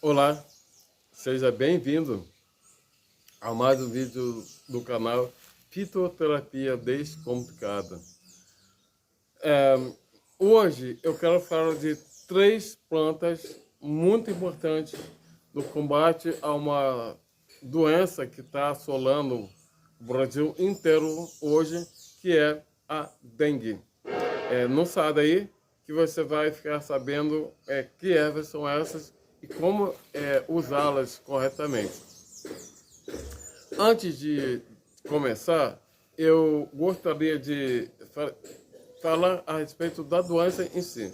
Olá, seja bem-vindo a mais um vídeo do canal Fitoterapia Descomplicada. Hoje eu quero falar de 3 plantas muito importantes no combate a uma doença que está assolando o Brasil inteiro hoje, que é a dengue. Não sai daí que você vai ficar sabendo que ervas são essas e como usá-las corretamente. Antes de começar, eu gostaria de falar a respeito da doença em si.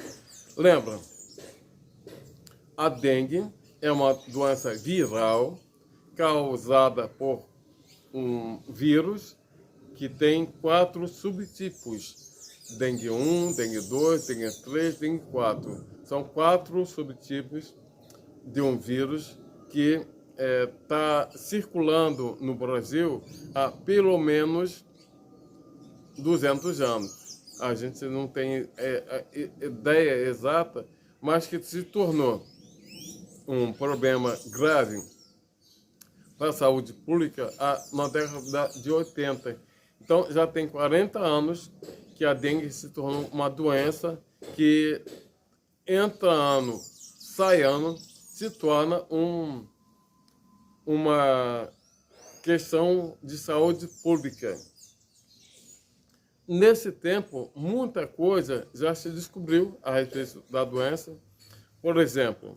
Lembra, a dengue é uma doença viral causada por um vírus que tem 4 subtipos. Dengue 1, dengue 2, dengue 3, dengue 4. São 4 subtipos de um vírus que está circulando no Brasil há pelo menos 200 anos. A gente não tem ideia exata, mas que se tornou um problema grave para a saúde pública na década de 80. Então, já tem 40 anos que a dengue se tornou uma doença que, entra ano, sai ano, se torna uma questão de saúde pública. Nesse tempo, muita coisa já se descobriu a respeito da doença. Por exemplo,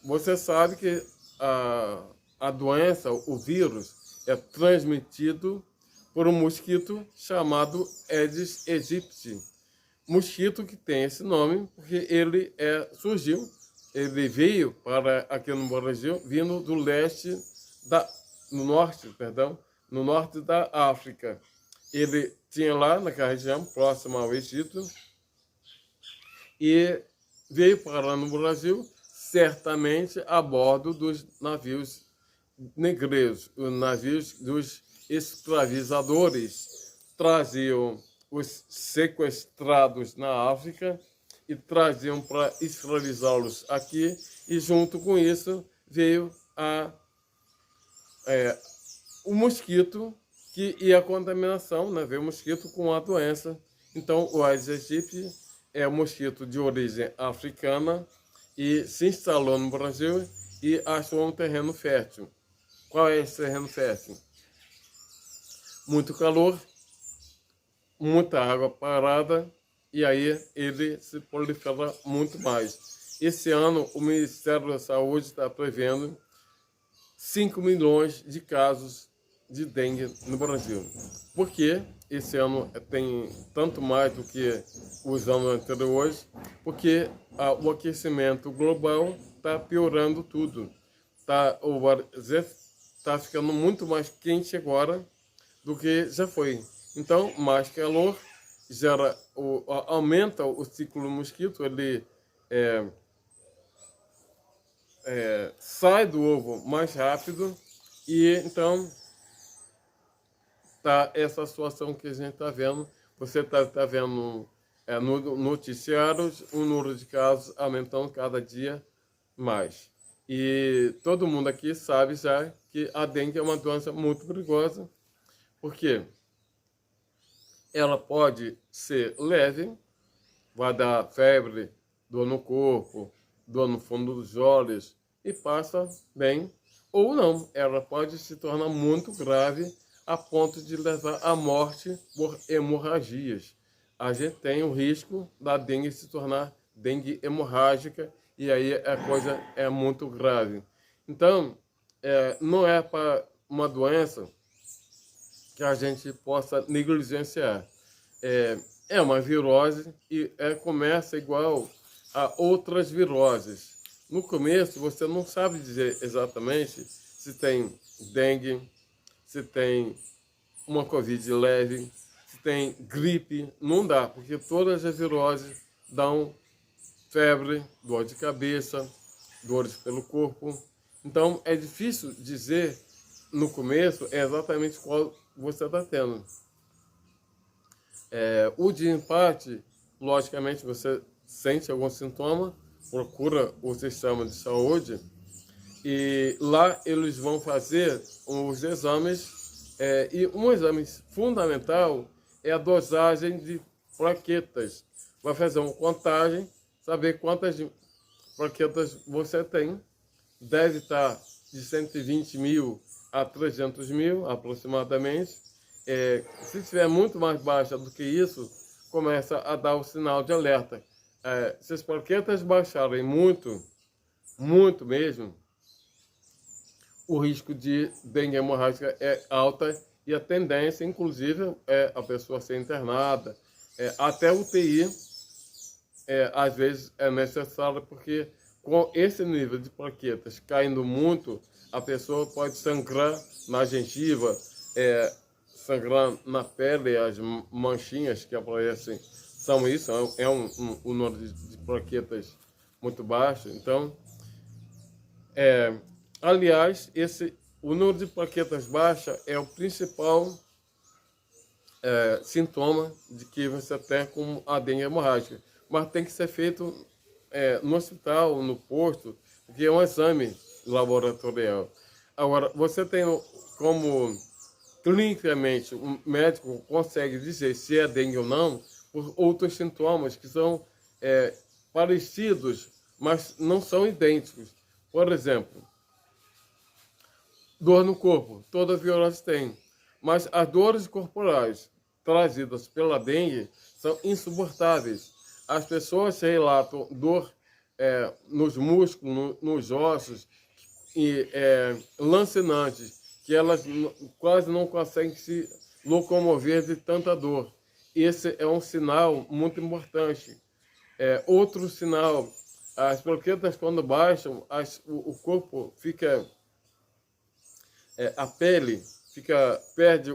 você sabe que a doença, o vírus, é transmitido por um mosquito chamado Aedes aegypti. Mosquito que tem esse nome porque ele ele veio para aqui no Brasil vindo do no norte da África. Ele tinha lá naquela região próxima ao Egito e veio para no Brasil, certamente a bordo dos navios negreiros, os navios dos escravizadores. Traziam os sequestrados na África e traziam para escravizá-los aqui, e junto com isso veio o mosquito e a contaminação, né? Veio o mosquito com a doença. Então, o Aedes aegypti é um mosquito de origem africana e se instalou no Brasil e achou um terreno fértil. Qual é esse terreno fértil? Muito calor, muita água parada, e aí ele se prolifera muito mais. Esse ano, o Ministério da Saúde está prevendo 5 milhões de casos de dengue no Brasil. Por que esse ano tem tanto mais do que os anos anteriores? Porque o aquecimento global está piorando tudo. Está ficando muito mais quente agora do que já foi. Então, mais calor aumenta o ciclo do mosquito, ele sai do ovo mais rápido, e então tá essa situação que a gente está vendo. Você tá vendo no noticiários o número de casos aumentando cada dia mais. E todo mundo aqui sabe já que a dengue é uma doença muito perigosa, porque ela pode ser leve, vai dar febre, dor no corpo, dor no fundo dos olhos e passa bem, ou não. Ela pode se tornar muito grave a ponto de levar à morte por hemorragias. A gente tem o risco da dengue se tornar dengue hemorrágica, e aí a coisa é muito grave. Então, não é para uma doença que a gente possa negligenciar. É uma virose e começa igual a outras viroses. No começo, você não sabe dizer exatamente se tem dengue, se tem uma Covid leve, se tem gripe. Não dá, porque todas as viroses dão febre, dor de cabeça, dores pelo corpo. Então, é difícil dizer no começo exatamente qual você está tendo. O de empate, logicamente, você sente algum sintoma, procura o sistema de saúde e lá eles vão fazer os exames, e um exame fundamental é a dosagem de plaquetas. Vai fazer uma contagem, saber quantas plaquetas você tem. Deve estar de 120 mil a 300 mil, aproximadamente. Se estiver muito mais baixa do que isso, começa a dar o sinal de alerta. Se as plaquetas baixarem muito, muito mesmo, o risco de dengue hemorrágica é alta e a tendência, inclusive, é a pessoa ser internada. Até UTI, às vezes, é necessário, porque com esse nível de plaquetas caindo muito, a pessoa pode sangrar na gengiva, sangrar na pele, as manchinhas que aparecem são isso, um número de plaquetas muito baixo. Então, aliás, o número de plaquetas baixa é o principal sintoma de que você tem com a dengue hemorrágica. Mas tem que ser feito no hospital, no posto, porque é um exame laboratorial. Agora, você tem como, clinicamente, um médico consegue dizer se é dengue ou não, por outros sintomas que são parecidos, mas não são idênticos. Por exemplo, dor no corpo, toda virose tem, mas as dores corporais trazidas pela dengue são insuportáveis. As pessoas relatam dor nos músculos, nos ossos, e lancinantes, que elas quase não conseguem se locomover de tanta dor. Esse é um sinal muito importante. Outro sinal, as plaquetas quando baixam, o corpo fica, a pele perde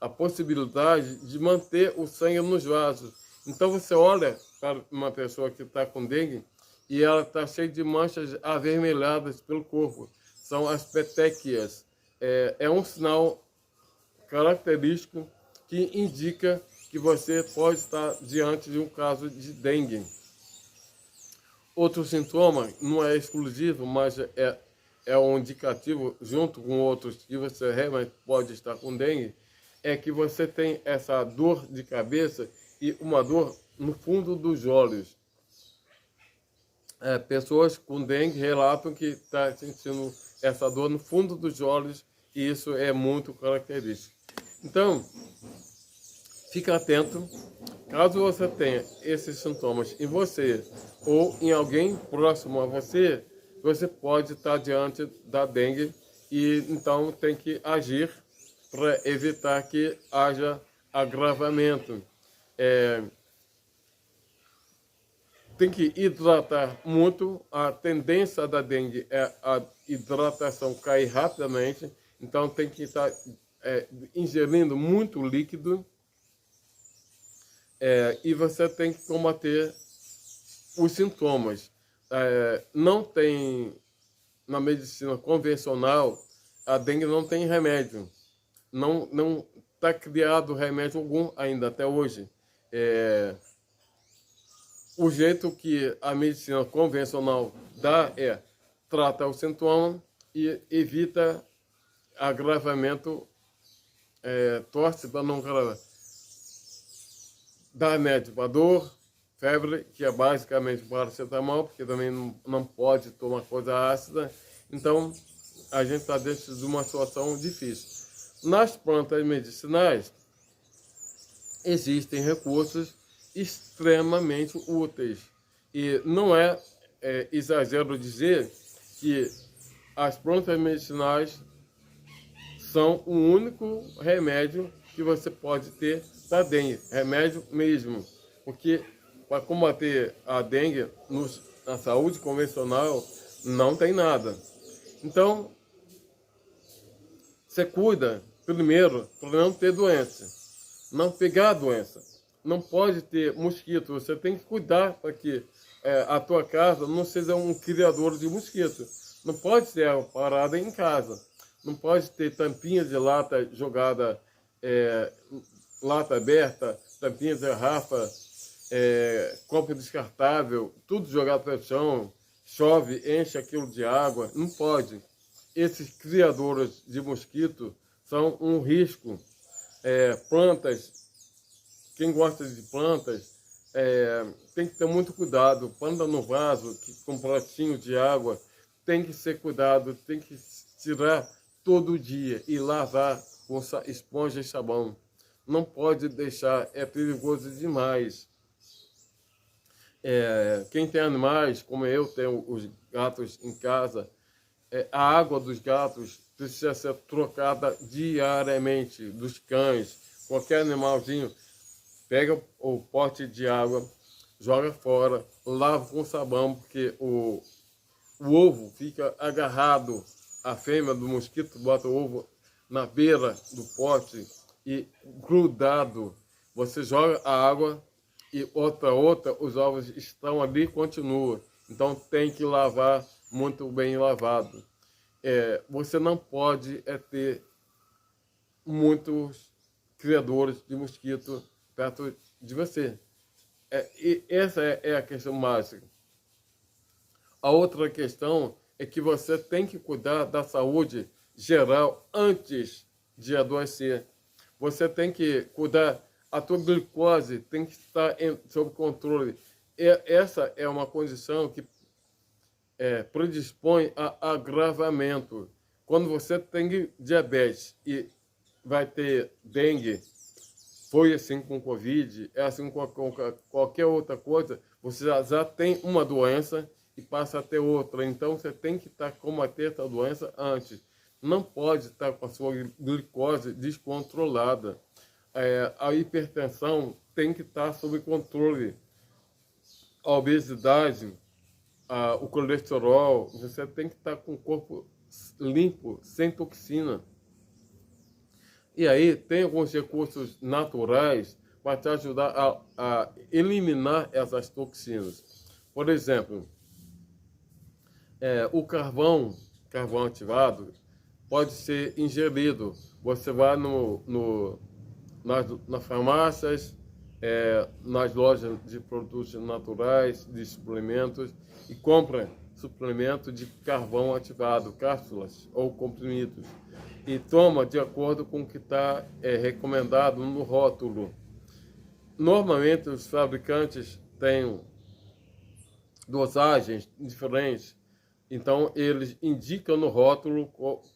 a possibilidade de manter o sangue nos vasos. Então você olha para uma pessoa que está com dengue e ela está cheia de manchas avermelhadas pelo corpo. São as petequias. É um sinal característico que indica que você pode estar diante de um caso de dengue. Outro sintoma, não é exclusivo, mas é um indicativo, junto com outros que você realmente pode estar com dengue, é que você tem essa dor de cabeça e uma dor no fundo dos olhos. Pessoas com dengue relatam que estão sentindo essa dor no fundo dos olhos e isso é muito característico. Então, fica atento, caso você tenha esses sintomas em você ou em alguém próximo a você, você pode estar diante da dengue e então tem que agir para evitar que haja agravamento. Tem que hidratar muito. A tendência da dengue é a hidratação cair rapidamente, então tem que estar ingerindo muito líquido, e você tem que combater os sintomas. Não tem, na medicina convencional, a dengue não tem remédio. Não está criado remédio algum ainda até hoje. O jeito que a medicina convencional dá trata o sintoma e evita agravamento, torce para não agravar. Dá remédio para dor, febre, que é basicamente paracetamol, porque também não pode tomar coisa ácida. Então, a gente está dentro de uma situação difícil. Nas plantas medicinais, existem recursos extremamente úteis. E não é exagero dizer que as plantas medicinais são o único remédio que você pode ter para dengue. Remédio mesmo. Porque para combater a dengue na saúde convencional não tem nada. Então, você cuida primeiro para não ter doença, não pegar a doença. Não pode ter mosquito, você tem que cuidar para que a tua casa não seja um criador de mosquito. Não pode ter parada em casa, não pode ter tampinha de lata jogada, lata aberta, tampinha de garrafa copo descartável, tudo jogado para o chão, chove, enche aquilo de água, não pode. Esses criadores de mosquito são um risco. Plantas, quem gosta de plantas, tem que ter muito cuidado. Planta no vaso, com potinho de água, tem que ser cuidado, tem que tirar todo dia e lavar com esponja e sabão. Não pode deixar, é perigoso demais. Quem tem animais, como eu tenho os gatos em casa, a água dos gatos precisa ser trocada diariamente, dos cães. Qualquer animalzinho, pega o pote de água, joga fora, lava com sabão, porque o ovo fica agarrado. A fêmea do mosquito bota o ovo na beira do pote e grudado. Você joga a água e outra, os ovos estão ali e continuam. Então tem que lavar muito bem lavado. Você não pode ter muitos criadores de mosquito perto de você. E essa é a questão básica. A outra questão é que você tem que cuidar da saúde geral antes de adoecer. Você tem que cuidar, a tua glicose tem que estar sob controle. Essa é uma condição que predispõe a agravamento. Quando você tem diabetes e vai ter dengue, foi assim com Covid, é assim com qualquer outra coisa, você já tem uma doença e passa a ter outra. Então você tem que combater essa doença antes. Não pode estar com a sua glicose descontrolada. A hipertensão tem que estar sob controle. A obesidade, o colesterol, você tem que estar com o corpo limpo, sem toxina. E aí tem alguns recursos naturais para te ajudar a eliminar essas toxinas. Por exemplo, o carvão ativado pode ser ingerido. Você vai nas farmácias, nas lojas de produtos naturais, de suplementos, e compra suplemento de carvão ativado, cápsulas ou comprimidos, e toma de acordo com o que está recomendado no rótulo. Normalmente os fabricantes têm dosagens diferentes, então eles indicam no rótulo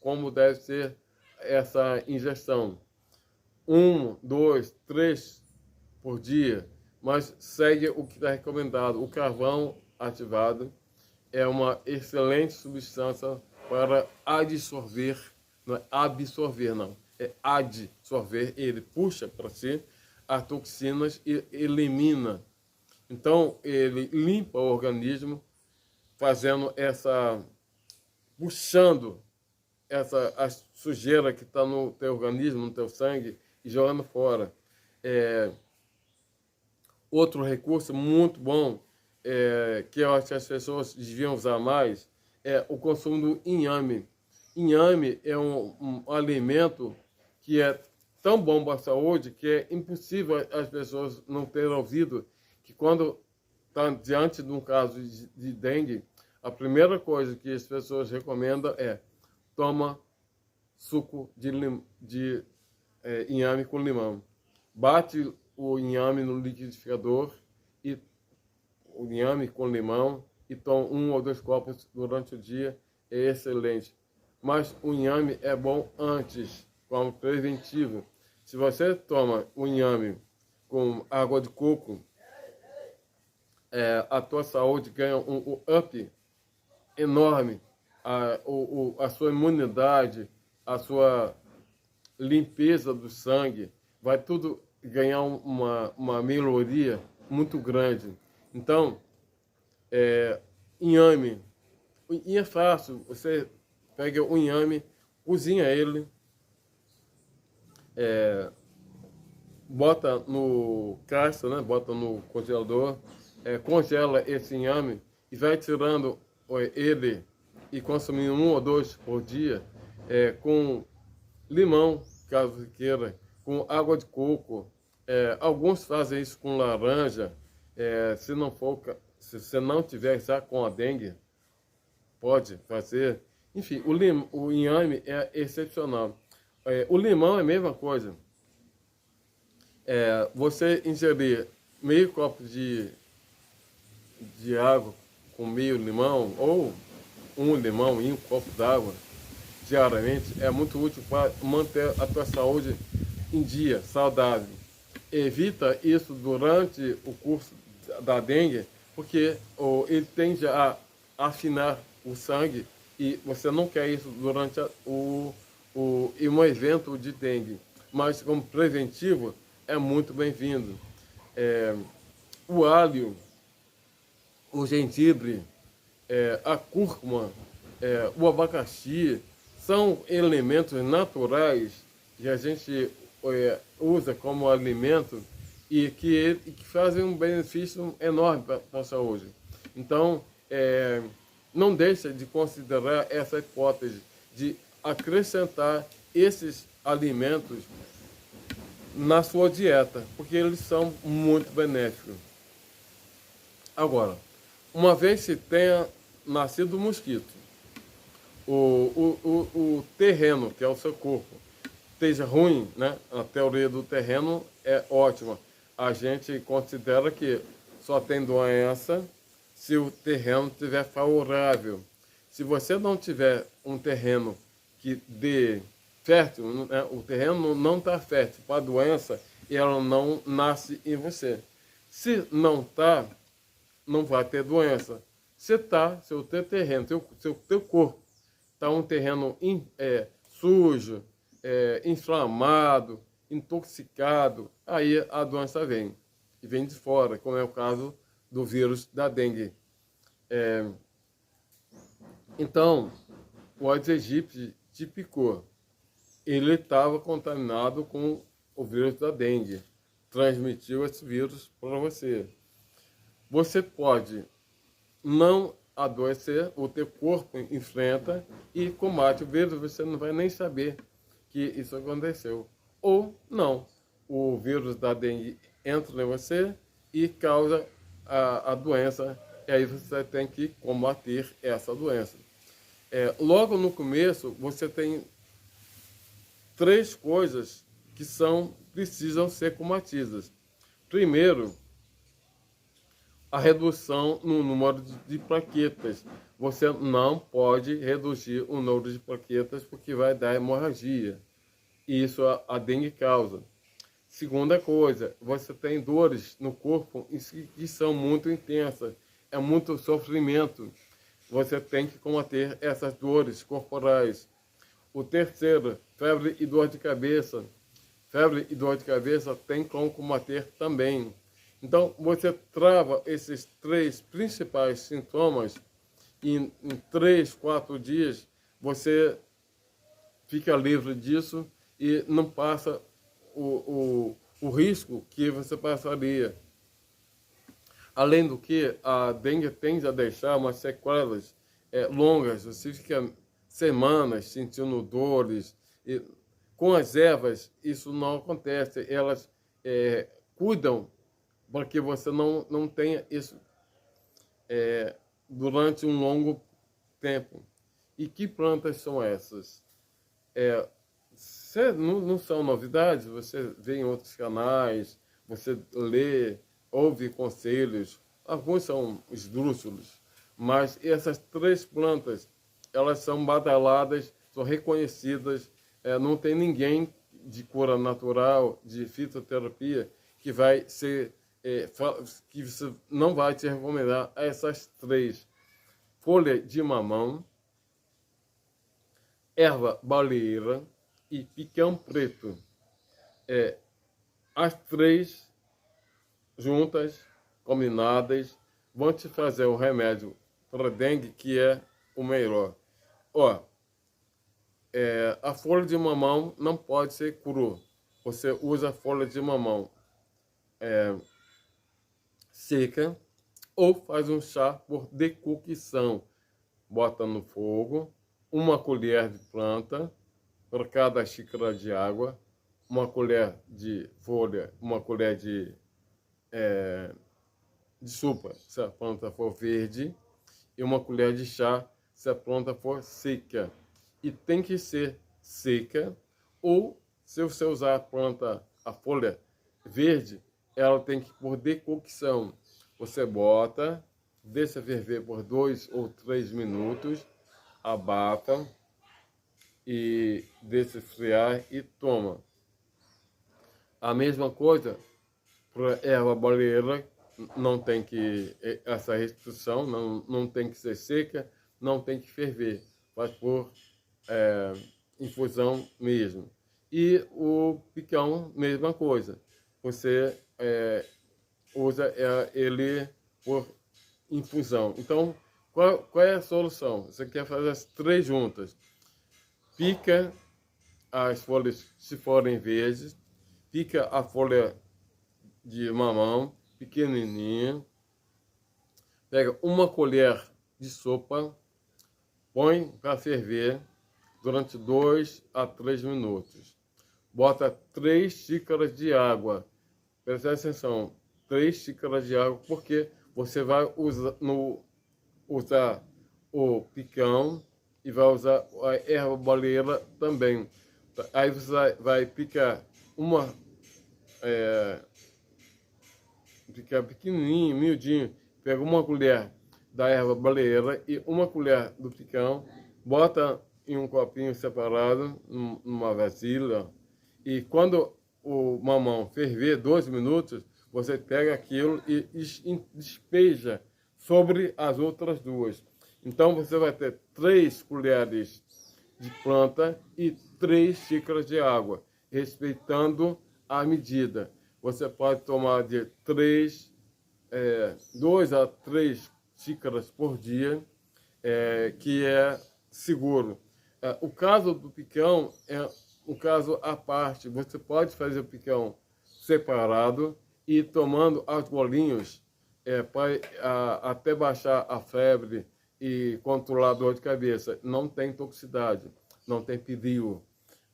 como deve ser essa ingestão. 1, 2, 3 por dia, mas segue o que está recomendado. O carvão ativado é uma excelente substância para adsorver, não é absorver, não, é adsorver, ele puxa para si as toxinas e elimina. Então, ele limpa o organismo, fazendo puxando a sujeira que está no teu organismo, no teu sangue, e jogando fora. Outro recurso muito bom, que eu acho que as pessoas deviam usar mais, é o consumo do inhame. Inhame é um alimento que é tão bom para a saúde que é impossível as pessoas não terem ouvido que quando está diante de um caso de dengue, a primeira coisa que as pessoas recomendam é toma suco de inhame com limão. Bate o inhame no liquidificador e o inhame com limão e toma 1 ou 2 copos durante o dia, é excelente. Mas o inhame é bom antes, como preventivo. Se você toma o inhame com água de coco, a tua saúde ganha um up enorme. A sua imunidade, a sua limpeza do sangue, vai tudo ganhar uma melhoria muito grande. Então, inhame. E é fácil, você pega o inhame, cozinha ele, bota no caixa, né? Bota no congelador, congela esse inhame e vai tirando ele e consumindo 1 ou 2 por dia, com limão, caso você queira, com água de coco. Alguns fazem isso com laranja, Se não for, se você não tiver já com a dengue, pode fazer. Enfim, o inhame é excepcional. O limão é a mesma coisa. Você ingerir meio copo de água com meio limão, ou um limão e um copo d'água diariamente, é muito útil para manter a tua saúde em dia, saudável. Evita isso durante o curso da dengue, porque ele tende a afinar o sangue e você não quer isso durante um evento de dengue. Mas como preventivo, é muito bem-vindo. O alho, o gengibre, a cúrcuma, o abacaxi, são elementos naturais que a gente usa como alimento e que fazem um benefício enorme para a saúde. Então, não deixa de considerar essa hipótese de acrescentar esses alimentos na sua dieta, porque eles são muito benéficos. Agora, uma vez que tenha nascido o mosquito, o terreno, que é o seu corpo, esteja ruim, né? A teoria do terreno é ótima. A gente considera que só tem doença se o terreno estiver favorável. Se você não tiver um terreno que dê fértil, né? O terreno não está fértil para a doença e ela não nasce em você. Se não está, não vai ter doença. Se está, se o teu terreno, teu corpo está um terreno sujo, inflamado, intoxicado, aí a doença vem. E vem de fora, como é o caso do vírus da dengue. Então, o Aedes aegypti te picou. Ele estava contaminado com o vírus da dengue. Transmitiu esse vírus para você. Você pode não adoecer, o teu corpo enfrenta e combate o vírus, você não vai nem saber que isso aconteceu. Ou não, o vírus da dengue entra em você e causa a doença, e aí você tem que combater essa doença. Logo no começo, você tem 3 coisas que precisam ser combatidas. Primeiro, a redução no número de plaquetas. Você não pode reduzir o número de plaquetas porque vai dar hemorragia. E isso a dengue causa. Segunda coisa, você tem dores no corpo que são muito intensas. É muito sofrimento. Você tem que combater essas dores corporais. O terceiro, febre e dor de cabeça. Febre e dor de cabeça tem como combater também. Então, você trava esses 3 principais sintomas e em 3, 4 dias você fica livre disso e não passa o risco que você passaria. Além do que, a dengue tende a deixar umas sequelas longas, você fica semanas sentindo dores. E com as ervas, isso não acontece, elas cuidam para que você não tenha isso durante um longo tempo. E que plantas são essas? Não são novidades, você vê em outros canais, você lê, ouve conselhos, alguns são esdrúxulos, mas essas 3 plantas, elas são badaladas, são reconhecidas, não tem ninguém de cura natural, de fitoterapia, que vai ser que você não vai te recomendar essas 3. Folha de mamão, erva baleeira e piquão preto. As 3 juntas, combinadas, vão te fazer o remédio para dengue, que é o melhor. A folha de mamão não pode ser cru. Você usa a folha de mamão seca ou faz um chá por decocção. Bota no fogo 1 colher de planta por cada xícara de água, 1 colher de folha, 1 colher de sopa se a planta for verde e uma colher de chá se a planta for seca. E tem que ser seca, ou se você usar a planta, a folha verde, ela tem que por decocção. Você bota, deixa ferver por 2 ou 3 minutos, abafa e deixa esfriar e toma. A mesma coisa para erva baleeira, não tem que, essa restrição, não tem que ser seca, não tem que ferver, faz por infusão mesmo. E o picão, mesma coisa, você usa ele por infusão. Então, qual é a solução? Você quer fazer as 3 juntas. Pica as folhas, se forem verdes, pica a folha de mamão, pequenininha, pega uma colher de sopa, põe para ferver durante 2 a 3 minutos. Bota 3 xícaras de água. Presta atenção, 3 xícaras de água, porque você vai usar o picão e vai usar a erva baleeira também. Aí você vai picar uma... ficar pequenininho, miudinho, pega uma colher da erva baleeira e uma colher do picão, bota em um copinho separado, numa vasilha, e quando o mamão ferver 2 minutos, você pega aquilo e despeja sobre as outras 2. Então você vai ter 3 colheres de planta e 3 xícaras de água, respeitando a medida. Você pode tomar de 2 a 3 xícaras por dia, que é seguro. O caso do picão é um caso à parte. Você pode fazer o picão separado e tomando aos bolinhos até baixar a febre e controlar a dor de cabeça. Não tem toxicidade, não tem perigo.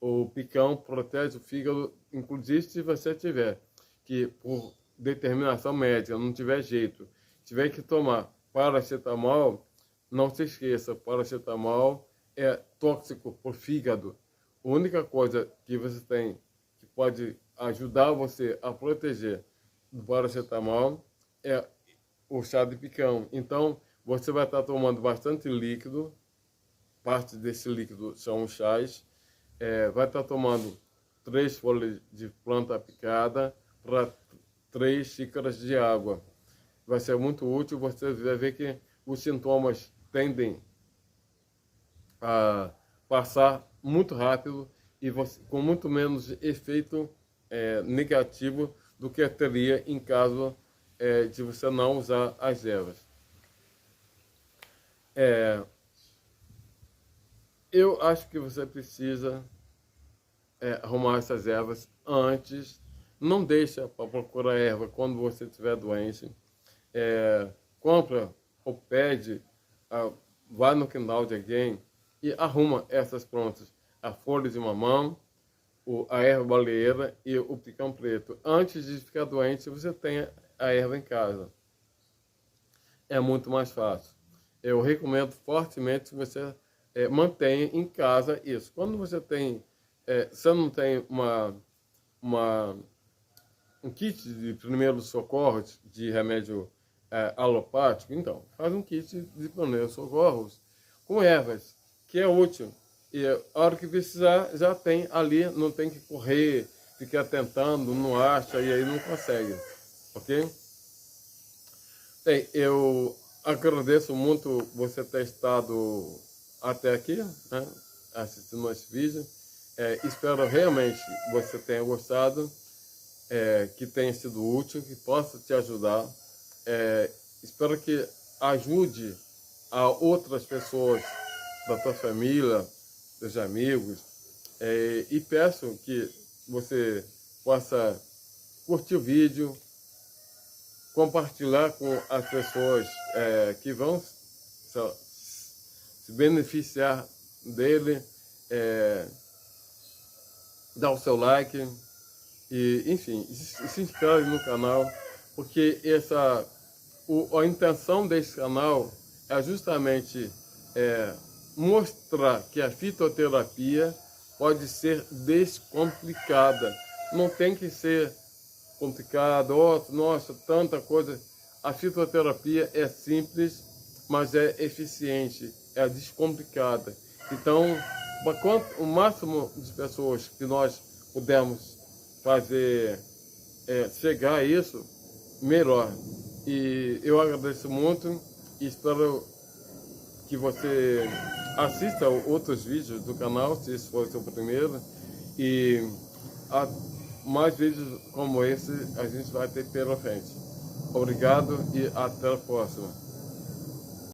O picão protege o fígado, inclusive se você tiver que, por determinação médica, não tiver jeito, tiver que tomar paracetamol, não se esqueça, paracetamol é tóxico para o fígado. A única coisa que você tem que pode ajudar você a proteger do paracetamol é o chá de picão. Então, você vai estar tomando bastante líquido, parte desse líquido são os chás, vai estar tomando 3 folhas de planta picada para 3 xícaras de água. Vai ser muito útil, você vai ver que os sintomas tendem a passar muito rápido e com muito menos efeito negativo do que teria em caso de você não usar as ervas. Eu acho que você precisa arrumar essas ervas antes. Não deixa para procurar erva quando você estiver doente. Compra ou pede, vai no quintal de alguém e arruma essas prontas. A folha de mamão, a erva baleeira e o picão preto. Antes de ficar doente, você tem a erva em casa. É muito mais fácil. Eu recomendo fortemente que você mantenha em casa isso. Quando você tem, você não tem um kit de primeiros socorros de remédio alopático, então faz um kit de primeiros socorros com ervas, que é útil. E a hora que precisar, já tem ali, não tem que correr, ficar tentando, não acha e aí não consegue, ok? Bem, eu agradeço muito você ter estado até aqui, né, assistindo esse vídeo. Espero realmente que você tenha gostado, que tenha sido útil, que possa te ajudar. Espero que ajude a outras pessoas da tua família, dos amigos, e peço que você possa curtir o vídeo, compartilhar com as pessoas que vão se beneficiar dele, dar o seu like e, enfim, se inscreve no canal, porque a intenção desse canal é justamente mostrar que a fitoterapia pode ser descomplicada. Não tem que ser complicado, nossa, tanta coisa. A fitoterapia é simples, mas é eficiente, é descomplicada. Então, o máximo de pessoas que nós pudermos fazer chegar a isso, melhor. E eu agradeço muito e espero que você assista outros vídeos do canal, se esse for o seu primeiro, e mais vídeos como esse a gente vai ter pela frente. Obrigado e até a próxima.